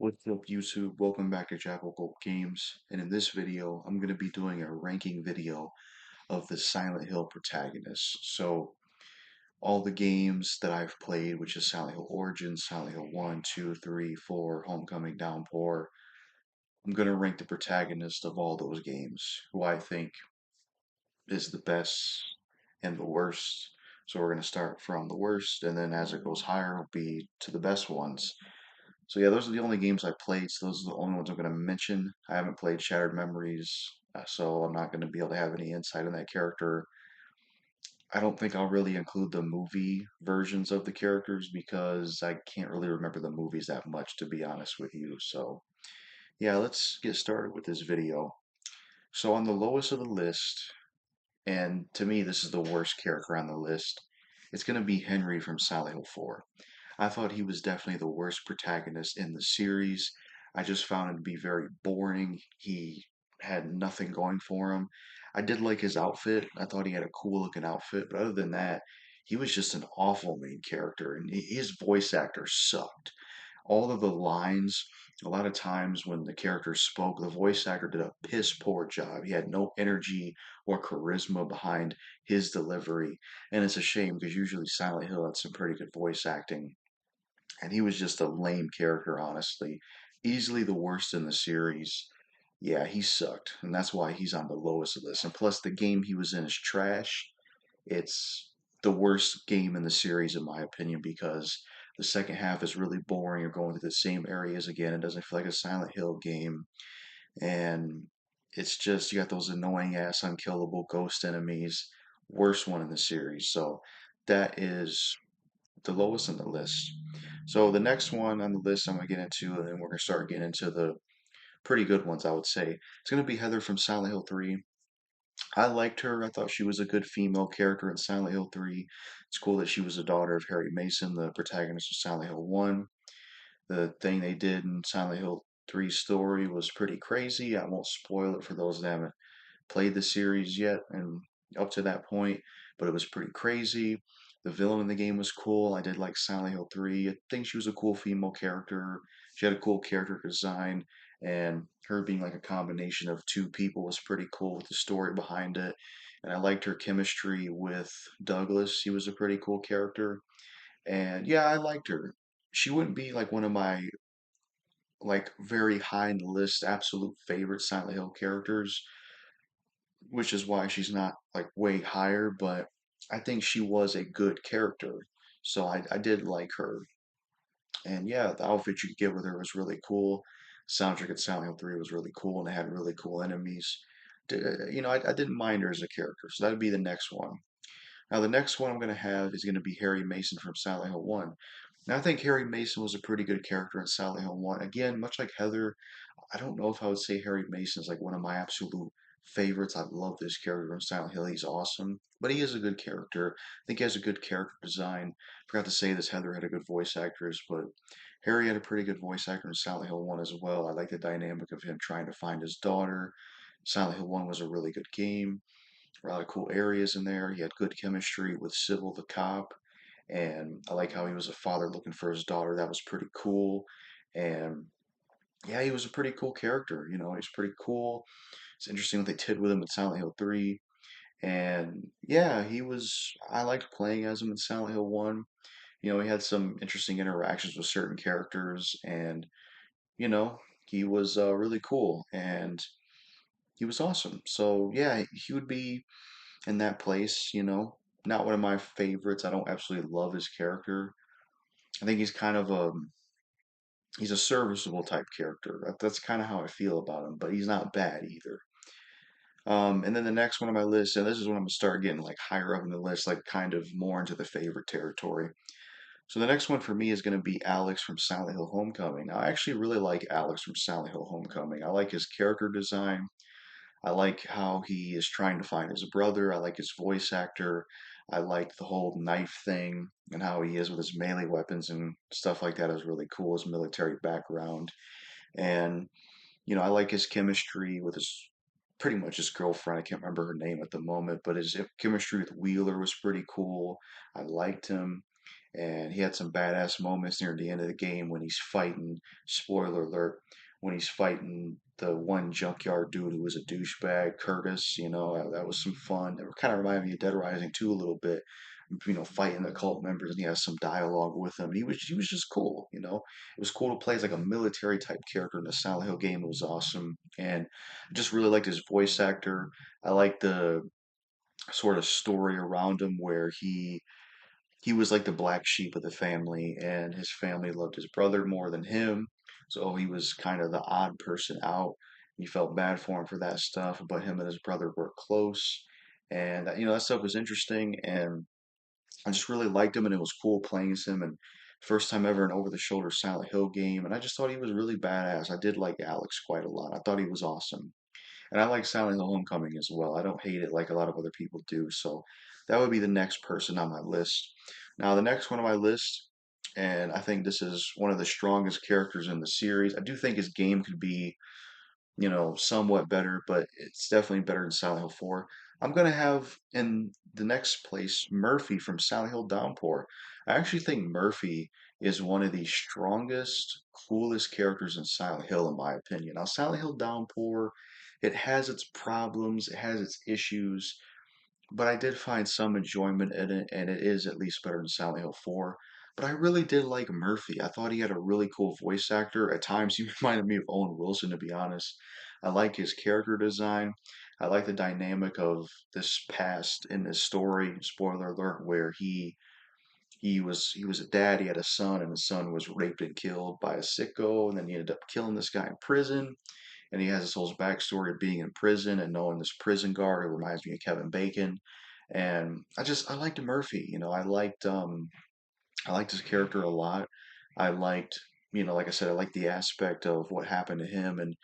What's up, YouTube? Welcome back to Jackal Gold Games. And in this video, I'm going to be doing a ranking video of the Silent Hill protagonists. So, all the games that I've played, which is Silent Hill Origins, Silent Hill 1, 2, 3, 4, Homecoming, Downpour, I'm going to rank the protagonist of all those games, who I think is the best and the worst. So, we're going to start from the worst, and then as it goes higher, it'll be to the best ones. So yeah, those are the only games I played. So those are the only ones I'm going to mention. I haven't played Shattered Memories, so I'm not going to be able to have any insight on that character. I don't think I'll really include the movie versions of the characters because I can't really remember the movies that much, to be honest with you. So yeah, let's get started with this video. So on the lowest of the list, and to me this is the worst character on the list, it's going to be Henry from Silent Hill 4. I thought he was definitely the worst protagonist in the series. I just found him to be very boring. He had nothing going for him. I did like his outfit. I thought he had a cool looking outfit, but other than that, he was just an awful main character, and his voice actor sucked. All of the lines, a lot of times when the character spoke, the voice actor did a piss poor job. He had no energy or charisma behind his delivery, and it's a shame because usually Silent Hill had some pretty good voice acting, and he was just a lame character, honestly. Easily the worst in the series. Yeah, he sucked, and that's why he's on the lowest of this. And plus, the game he was in is trash. It's the worst game in the series, in my opinion, because the second half is really boring. You're going to the same areas again. It doesn't feel like a Silent Hill game, and it's just you got those annoying ass unkillable ghost enemies. Worst one in the series. So that is the lowest on the list. So the next one on the list I'm gonna get into, and then we're gonna start getting into the pretty good ones, I would say. It's gonna be Heather from Silent Hill 3. I liked her. I thought she was a good female character in Silent Hill 3. It's cool that she was the daughter of Harry Mason, the protagonist of Silent Hill 1. The thing they did in Silent Hill 3's story was pretty crazy. I won't spoil it for those that haven't played the series yet and up to that point, but it was pretty crazy. The villain in the game was cool. I did like Silent Hill 3. I think she was a cool female character. She had a cool character design, and her being like a combination of two people was pretty cool with the story behind it. And I liked her chemistry with Douglas. He was a pretty cool character. And yeah, I liked her. She wouldn't be like one of my like very high in the list absolute favorite Silent Hill characters, which is why she's not like way higher, but I think she was a good character. So I did like her. And yeah, the outfit you could get with her was really cool. Soundtrack at Silent Hill 3 was really cool, and it had really cool enemies. I didn't mind her as a character, so that'd be the next one. Now, the next one I'm going to have is going to be Harry Mason from Silent Hill 1. Now, I think Harry Mason was a pretty good character in Silent Hill 1. Again, much like Heather, I don't know if I would say Harry Mason is like one of my absolute favorites. I love this character in Silent Hill. He's awesome, but he is a good character. I think he has a good character design. Forgot to say this. Heather had a good voice actress, but Harry had a pretty good voice actor in Silent Hill 1 as well. I like the dynamic of him trying to find his daughter. Silent Hill 1 was a really good game. A lot of cool areas in there. He had good chemistry with Sybil the cop, and I like how he was a father looking for his daughter. That was pretty cool. And yeah, he was a pretty cool character. He's pretty cool. It's interesting what they did with him in Silent Hill 3. And yeah, I liked playing as him in Silent Hill 1. He had some interesting interactions with certain characters, and, you know, he was really cool and he was awesome. So yeah, he would be in that place. Not one of my favorites. I don't absolutely love his character. I think he's a serviceable type character. That's kind of how I feel about him, but he's not bad either. And then the next one on my list, and this is when I'm gonna start getting like higher up in the list, like kind of more into the favorite territory. So the next one for me is gonna be Alex from Silent Hill Homecoming. Now, I actually really like Alex from Silent Hill Homecoming. I like his character design. I like how he is trying to find his brother. I like his voice actor. I like the whole knife thing and how he is with his melee weapons and stuff like that is really cool. His military background. And I like his chemistry with his pretty much his girlfriend. I can't remember her name at the moment, but his chemistry with Wheeler was pretty cool. I liked him. and he had some badass moments near the end of the game when he's fighting, spoiler alert, when he's fighting the one junkyard dude who was a douchebag, Curtis. That was some fun. It kind of reminded me of Dead Rising 2 a little bit. Fighting the cult members, and he has some dialogue with them. He was just cool. It was cool to play as like a military type character in the Silent Hill game. It was awesome, and I just really liked his voice actor. I liked the sort of story around him where he was like the black sheep of the family, and his family loved his brother more than him. So he was kind of the odd person out. You felt bad for him for that stuff, but him and his brother were close, and that stuff was interesting, and I just really liked him, and it was cool playing as him. And first time ever an over-the-shoulder Silent Hill game, and I just thought he was really badass. I did like Alex quite a lot. I thought he was awesome. And I like Silent Hill Homecoming as well. I don't hate it like a lot of other people do. So that would be the next person on my list. Now, the next one on my list, and I think this is one of the strongest characters in the series. I do think his game could be, somewhat better, but it's definitely better than Silent Hill 4. I'm going to have in the next place Murphy from Silent Hill Downpour. I actually think Murphy is one of the strongest, coolest characters in Silent Hill, in my opinion. Now, Silent Hill Downpour, it has its problems, it has its issues, but I did find some enjoyment in it, and it is at least better than Silent Hill 4. But I really did like Murphy. I thought he had a really cool voice actor. At times, he reminded me of Owen Wilson, to be honest. I like his character design. I like the dynamic of this past in this story, spoiler alert, where he was a dad, he had a son, and his son was raped and killed by a sicko, and then he ended up killing this guy in prison, and he has this whole backstory of being in prison and knowing this prison guard who reminds me of Kevin Bacon. And I liked Murphy. I liked his character a lot. I liked, like I said, I liked the aspect of what happened to him and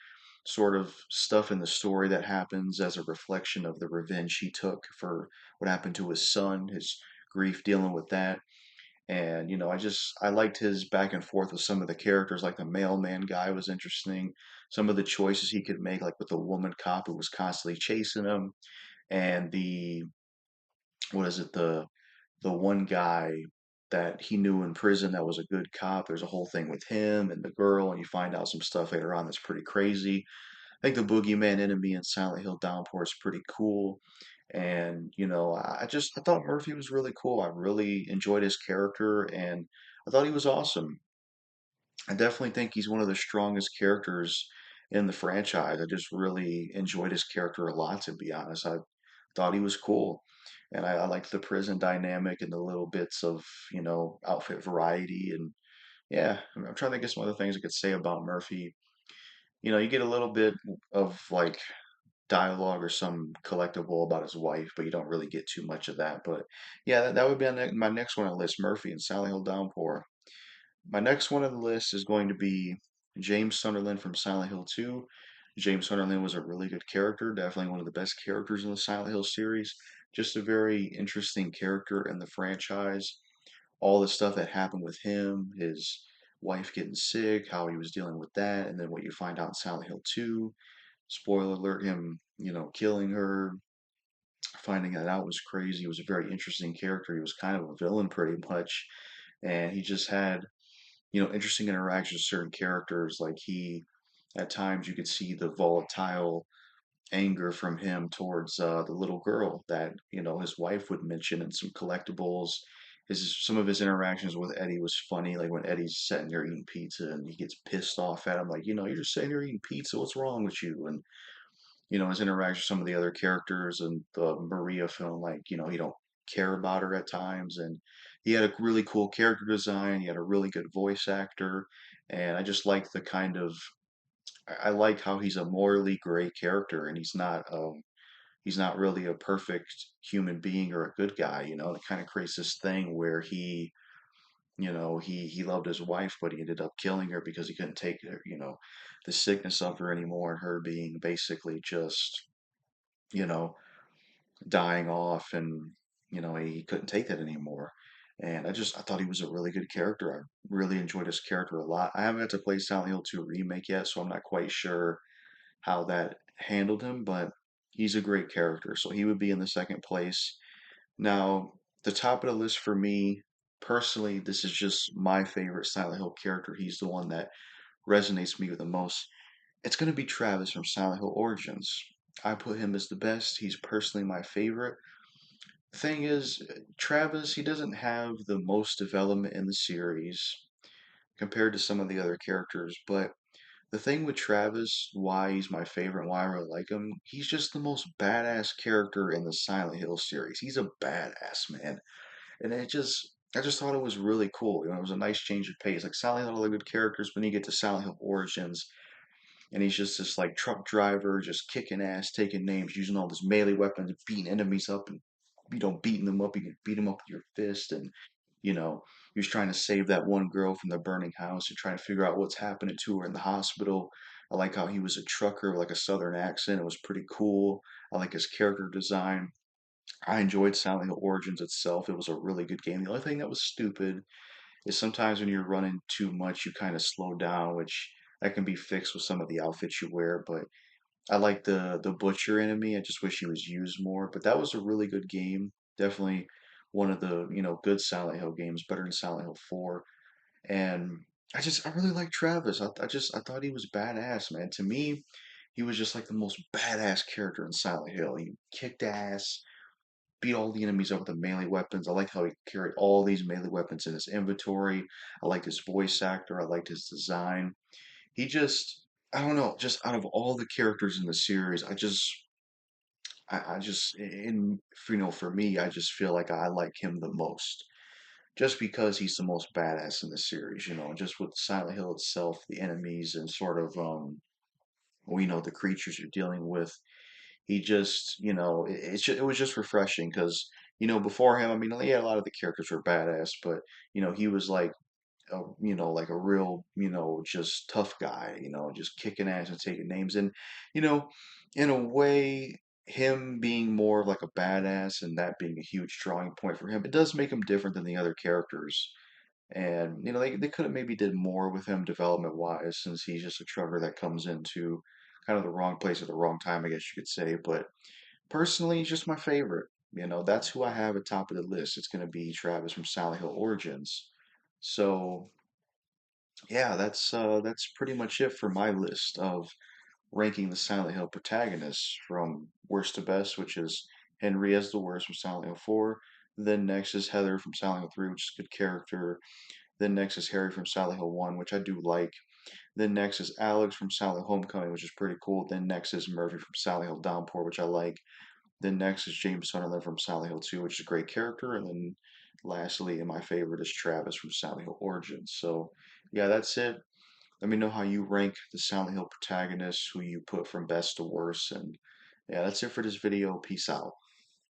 sort of stuff in the story that happens as a reflection of the revenge he took for what happened to his son, his grief dealing with that. And I liked his back and forth with some of the characters, like the mailman guy was interesting. Some of the choices he could make, like with the woman cop who was constantly chasing him, and the what is it, the one guy that he knew in prison that was a good cop. There's a whole thing with him and the girl, and you find out some stuff later on that's pretty crazy. I think the boogeyman enemy in Silent Hill Downpour is pretty cool. And, I thought Murphy was really cool. I really enjoyed his character, and I thought he was awesome. I definitely think he's one of the strongest characters in the franchise. I just really enjoyed his character a lot, to be honest. I thought he was cool. And I liked the prison dynamic and the little bits of, outfit variety. And yeah, I'm trying to think of some other things I could say about Murphy. You get a little bit of like dialogue or some collectible about his wife, but you don't really get too much of that. But yeah, that would be on my next one on the list, Murphy and Sally Hill Downpour. My next one on the list is going to be James Sunderland from Silent Hill 2. James Sunderland was a really good character, definitely one of the best characters in the Silent Hill series. Just a very interesting character in the franchise. All the stuff that happened with him, his wife getting sick, how he was dealing with that, and then what you find out in Silent Hill 2. Spoiler alert, him, killing her, finding that out was crazy. He was a very interesting character. He was kind of a villain pretty much. And he just had interesting interactions with certain characters. Like at times, you could see the volatile anger from him towards the little girl that his wife would mention, and some collectibles. Some of his interactions with Eddie was funny. Like when Eddie's sitting there eating pizza and he gets pissed off at him, like you're just sitting here eating pizza. What's wrong with you? And his interaction with some of the other characters and the Maria film, like you don't care about her at times, and he had a really cool character design. He had a really good voice actor, and I just like the kind of I like how he's a morally gray character, and he's not really a perfect human being or a good guy. It kind of creates this thing where he loved his wife, but he ended up killing her because he couldn't take her, the sickness of her anymore, and her being basically just you know dying off, and he couldn't take that anymore. And I thought he was a really good character. I really enjoyed his character a lot. I haven't had to play Silent Hill 2 remake yet, so I'm not quite sure how that handled him, but he's a great character, so he would be in the second place. Now, the top of the list for me, personally, this is just my favorite Silent Hill character. He's the one that resonates with me the most. It's going to be Travis from Silent Hill Origins. I put him as the best. He's personally my favorite. Thing is, Travis, he doesn't have the most development in the series compared to some of the other characters, but the thing with Travis, why he's my favorite and why I really like him, he's just the most badass character in the Silent Hill series. He's a badass, man. And I just thought it was really cool. You know, it was a nice change of pace. Like Silent Hill had all the good characters, but then you get to Silent Hill Origins, and he's just this like truck driver, just kicking ass, taking names, using all this melee weapons, beating enemies up, and beating them up. You can beat them up with your fist, and he was trying to save that one girl from the burning house and trying to figure out what's happening to her in the hospital. I like how he was a trucker with like a southern accent. It was pretty cool. I like his character design. I enjoyed Silent Hill Origins itself. It was a really good game. The only thing that was stupid is sometimes when you're running too much, you kind of slow down, which that can be fixed with some of the outfits you wear. But I like the butcher enemy. I just wish he was used more. But that was a really good game. Definitely one of the good Silent Hill games, better than Silent Hill 4. And I really like Travis. I thought he was badass, man. To me, he was just like the most badass character in Silent Hill. He kicked ass, beat all the enemies up with the melee weapons. I like how he carried all these melee weapons in his inventory. I liked his voice actor. I liked his design. He just, I don't know, just out of all the characters in the series, I just, for me, I just feel like I like him the most. Just because he's the most badass in the series, just with Silent Hill itself, the enemies, and sort of, the creatures you're dealing with. He just, it was just refreshing because, before him, I mean, yeah, a lot of the characters were badass, but, he was like, like a real, just tough guy, just kicking ass and taking names. And, you know, in a way, him being more of like a badass and that being a huge drawing point for him, it does make him different than the other characters. And, they could have maybe did more with him development wise since he's just a trucker that comes into kind of the wrong place at the wrong time, I guess you could say. But personally, he's just my favorite. That's who I have at top of the list. It's going to be Travis from Silent Hill Origins. So, yeah, that's pretty much it for my list of ranking the Silent Hill protagonists from worst to best, which is Henry as the worst from Silent Hill 4. Then next is Heather from Silent Hill 3, which is a good character. Then next is Harry from Silent Hill 1, which I do like. Then next is Alex from Silent Hill Homecoming, which is pretty cool. Then next is Murphy from Silent Hill Downpour, which I like. Then next is James Sunderland from Silent Hill 2, which is a great character. And then lastly, and my favorite is Travis from Silent Hill Origins. So, yeah, that's it. Let me know how you rank the Silent Hill protagonists, who you put from best to worst. And yeah, that's it for this video. Peace out.